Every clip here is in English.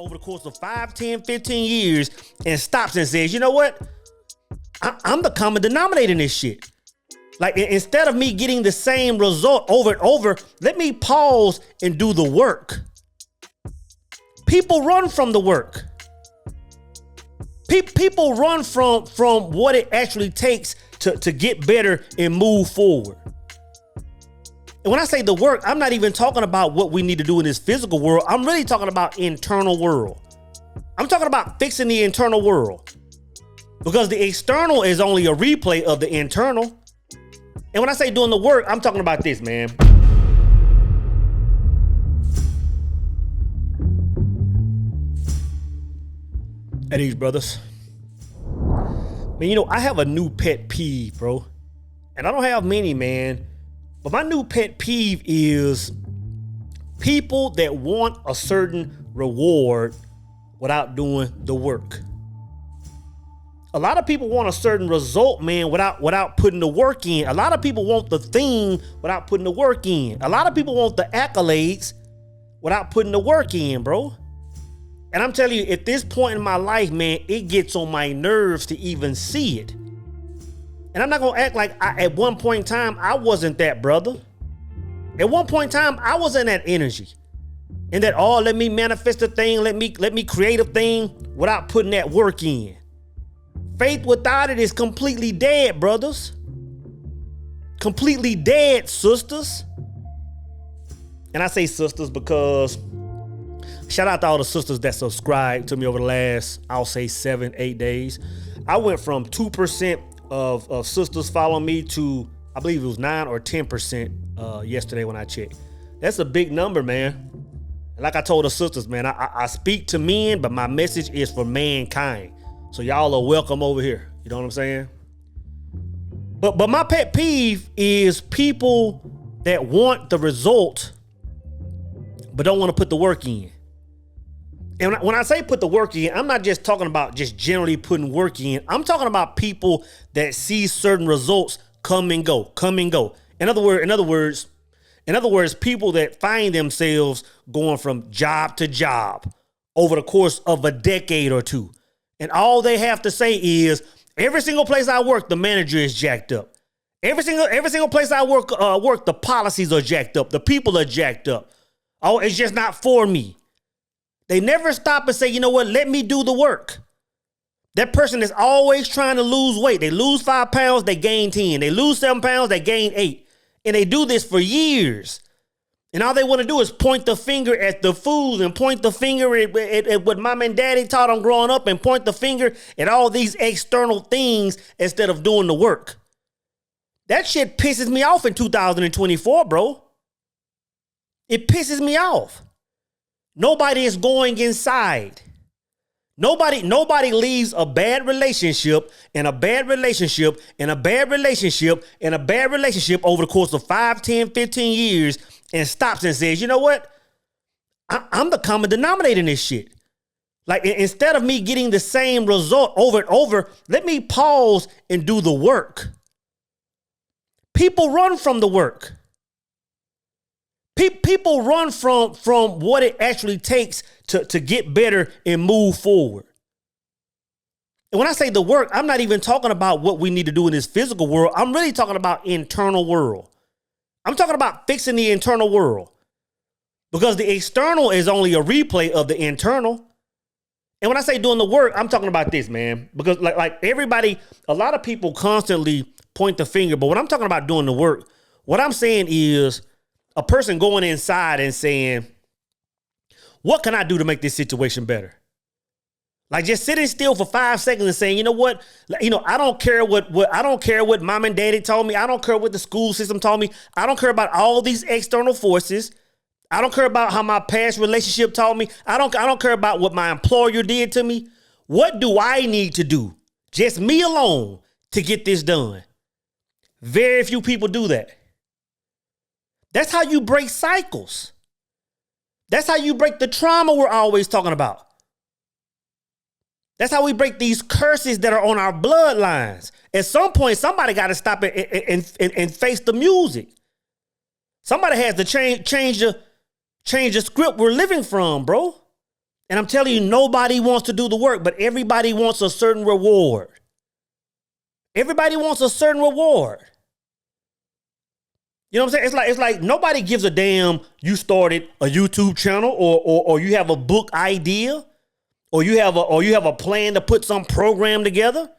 over the course of 5, 10, 15 years and stops and says, you know what? I'm the common denominator in this shit. Like, instead of me getting the same result over and over, let me pause and do the work. People run from the work. People run from what it actually takes to get better and move forward. And when I say the work, I'm not even talking about what we need to do in this physical world. I'm really talking about internal world. I'm talking about fixing the internal world. Because the external is only a replay of the internal. And when I say doing the work, I'm talking about this, man. Hey, these brothers. Man, you know, I have a new pet peeve, bro. And I don't have many, man. But my new pet peeve is people that want a certain reward without doing the work. A lot of people want a certain result, man, without putting the work in. A lot of people want the thing without putting the work in. A lot of people want the accolades without putting the work in, bro. And I'm telling you, at this point in my life, man, it gets on my nerves to even see it. And I'm not going to act like at one point in time, I wasn't that, brother. At one point in time, I was in that energy. And that, oh, let me manifest a thing. Let me create a thing without putting that work in. Faith without it is completely dead, brothers. Completely dead, sisters. And I say sisters because shout out to all the sisters that subscribed to me over the last, I'll say 7, 8 days. I went from 2% of sisters following me to, I believe it was 9 or 10% yesterday when I checked. That's a big number, man. And like I told the sisters, man, I speak to men, but my message is for mankind. So y'all are welcome over here. You know what I'm saying? But my pet peeve is people that want the result, but don't want to put the work in. And when I say put the work in, I'm not just talking about just generally putting work in. I'm talking about people that see certain results come and go. In other words, people that find themselves going from job to job over the course of a decade or two. And all they have to say is, every single place I work, the manager is jacked up. Every single place I work, the policies are jacked up. The people are jacked up. Oh, it's just not for me. They never stop and say, you know what, let me do the work. That person is always trying to lose weight. They lose 5 pounds, they gain 10. They lose 7 pounds, they gain 8. And they do this for years. And all they want to do is point the finger at the foods and point the finger at what mom and daddy taught them growing up and point the finger at all these external things instead of doing the work. That shit pisses me off in 2024, bro. It pisses me off. Nobody is going inside. Nobody leaves a bad relationship and a bad relationship and a bad relationship and a bad relationship over the course of 5, 10, 15 years and stops and says, you know what? I'm the common denominator in this shit. Like, instead of me getting the same result over and over, let me pause and do the work. People run from the work. People run from what it actually takes to get better and move forward. And when I say the work, I'm not even talking about what we need to do in this physical world. I'm really talking about internal world. I'm talking about fixing the internal world. Because the external is only a replay of the internal. And when I say doing the work, I'm talking about this, man. Because like everybody, a lot of people constantly point the finger. But when I'm talking about doing the work, what I'm saying is a person going inside and saying, what can I do to make this situation better? Like just sitting still for 5 seconds and saying, you know what? I don't care what mom and daddy told me. I don't care what the school system told me. I don't care about all these external forces. I don't care about how my past relationship taught me. I don't care about what my employer did to me. What do I need to do? Just me alone to get this done. Very few people do that. That's how you break cycles. That's how you break the trauma we're always talking about. That's how we break these curses that are on our bloodlines. At some point, somebody got to stop it and face the music. Somebody has to change the script we're living from, bro. And I'm telling you, nobody wants to do the work, but everybody wants a certain reward. Everybody wants a certain reward. You know what I'm saying? It's like nobody gives a damn you started a YouTube channel or you have a book idea or you have a plan to put some program together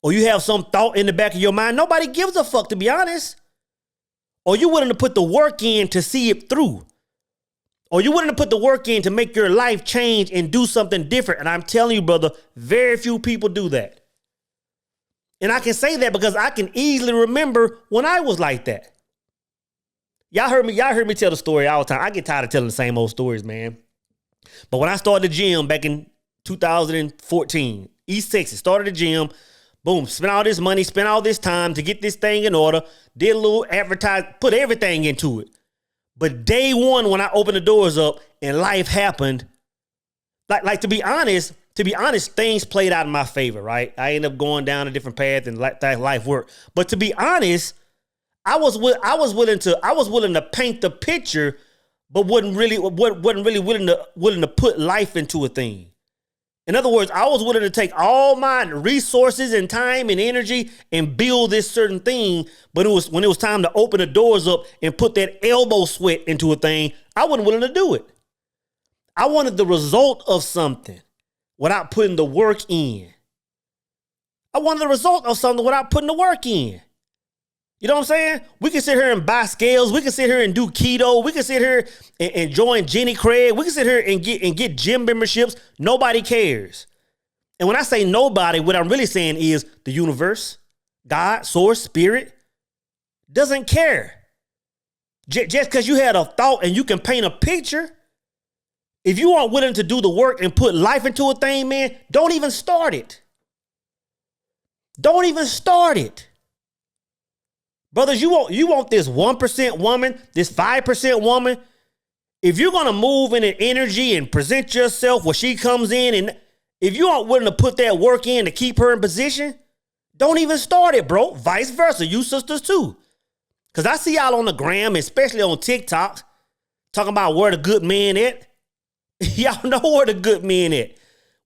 or you have some thought in the back of your mind. Nobody gives a fuck, to be honest. Or you willing to put the work in to see it through. Or you willing to put the work in to make your life change and do something different. And I'm telling you, brother, very few people do that. And I can say that because I can easily remember when I was like that. Y'all heard me tell the story all the time. I get tired of telling the same old stories, man. But when I started the gym back in 2014, East Texas, started the gym, boom, spent all this money, spent all this time to get this thing in order, did a little advertise, put everything into it. But day one, when I opened the doors up and life happened, like to be honest, things played out in my favor, right? I ended up going down a different path and that life worked. But to be honest, I was willing to paint the picture, but wasn't really willing to put life into a thing. In other words, I was willing to take all my resources and time and energy and build this certain thing. But when it was time to open the doors up and put that elbow sweat into a thing, I wasn't willing to do it. I wanted the result of something without putting the work in. I wanted the result of something without putting the work in. You know what I'm saying? We can sit here and buy scales. We can sit here and do keto. We can sit here and join Jenny Craig. We can sit here and get gym memberships. Nobody cares. And when I say nobody, what I'm really saying is the universe, God, source, spirit, doesn't care. Just because you had a thought and you can paint a picture, if you aren't willing to do the work and put life into a thing, man, don't even start it. Don't even start it. Brothers, you want this 1% woman, this 5% woman. If you're going to move in an energy and present yourself where she comes in, and if you aren't willing to put that work in to keep her in position, don't even start it, bro. Vice versa, you sisters too. Because I see y'all on the gram, especially on TikTok, talking about where the good men at. Y'all know where the good men at.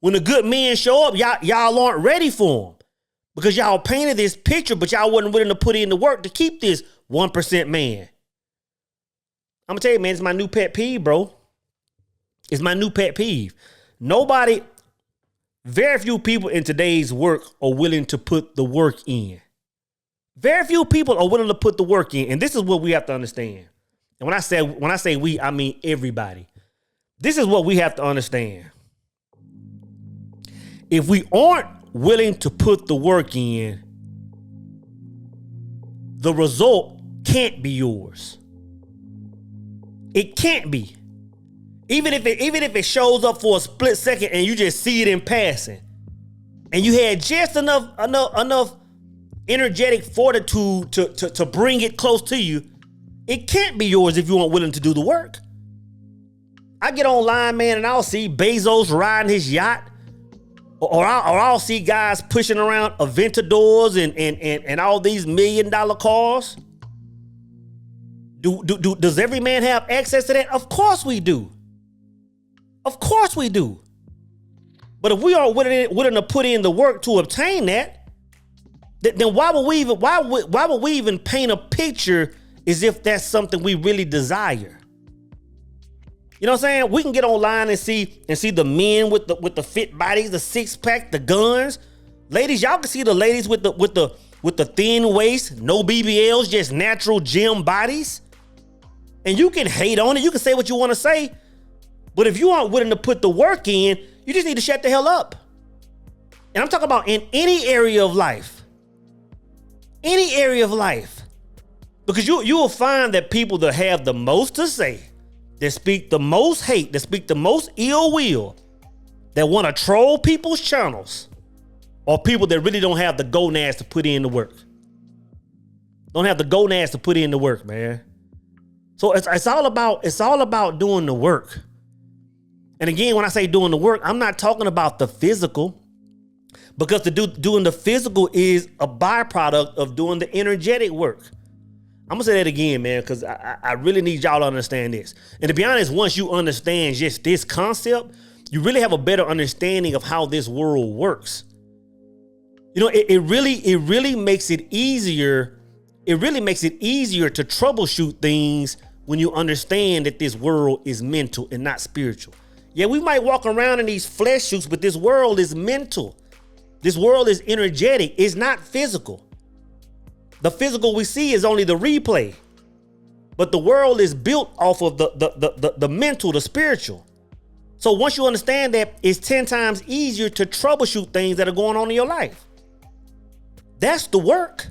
When the good men show up, y'all aren't ready for them. Because y'all painted this picture, but y'all wasn't willing to put in the work to keep this 1% man. I'm going to tell you, man, it's my new pet peeve, bro. It's my new pet peeve. Very few people in today's work are willing to put the work in. Very few people are willing to put the work in. And this is what we have to understand. And when I say we, I mean everybody. This is what we have to understand. If we aren't willing to put the work in, the result can't be yours. It can't be. Even if it shows up for a split second and you just see it in passing, and you had just enough energetic fortitude to bring it close to you, it can't be yours if you aren't willing to do the work. I get online, man, and I'll see Bezos riding his yacht. Or I'll see guys pushing around Aventadors and all these $1 million cars. Does every man have access to that? Of course we do. Of course we do. But if we aren't willing to put in the work to obtain that, then why would we even paint a picture as if that's something we really desire? You know what I'm saying? We can get online and see the men with the fit bodies, the six pack, the guns. Ladies, y'all can see the ladies with the thin waist, no BBLs, just natural gym bodies. And you can hate on it. You can say what you want to say. But if you aren't willing to put the work in, you just need to shut the hell up. And I'm talking about in any area of life. Any area of life. Because you will find that people that have the most to say, that speak the most hate, that speak the most ill will, that want to troll people's channels, or people that really don't have the gonads to put in the work. Don't have the gonads to put in the work, man. So it's all about doing the work. And again, when I say doing the work, I'm not talking about the physical, because doing the physical is a byproduct of doing the energetic work. I'm going to say that again, man, because I really need y'all to understand this. And to be honest, once you understand just this concept, you really have a better understanding of how this world works. You know, it really makes it easier. It really makes it easier to troubleshoot things when you understand that this world is mental and not spiritual. Yeah, we might walk around in these flesh suits, but this world is mental. This world is energetic. It's not physical. The physical we see is only the replay. But the world is built off of the mental, the spiritual. So once you understand that, it's 10 times easier to troubleshoot things that are going on in your life. That's the work.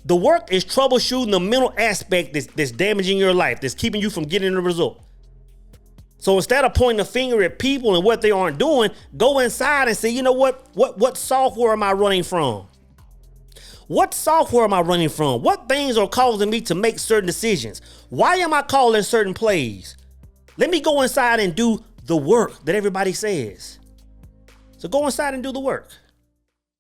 The work is troubleshooting the mental aspect that's damaging your life, that's keeping you from getting the result. So instead of pointing the finger at people and what they aren't doing, go inside and say, you know what software am I running from? What software am I running from? What things are causing me to make certain decisions? Why am I calling certain plays? Let me go inside and do the work that everybody says. So go inside and do the work.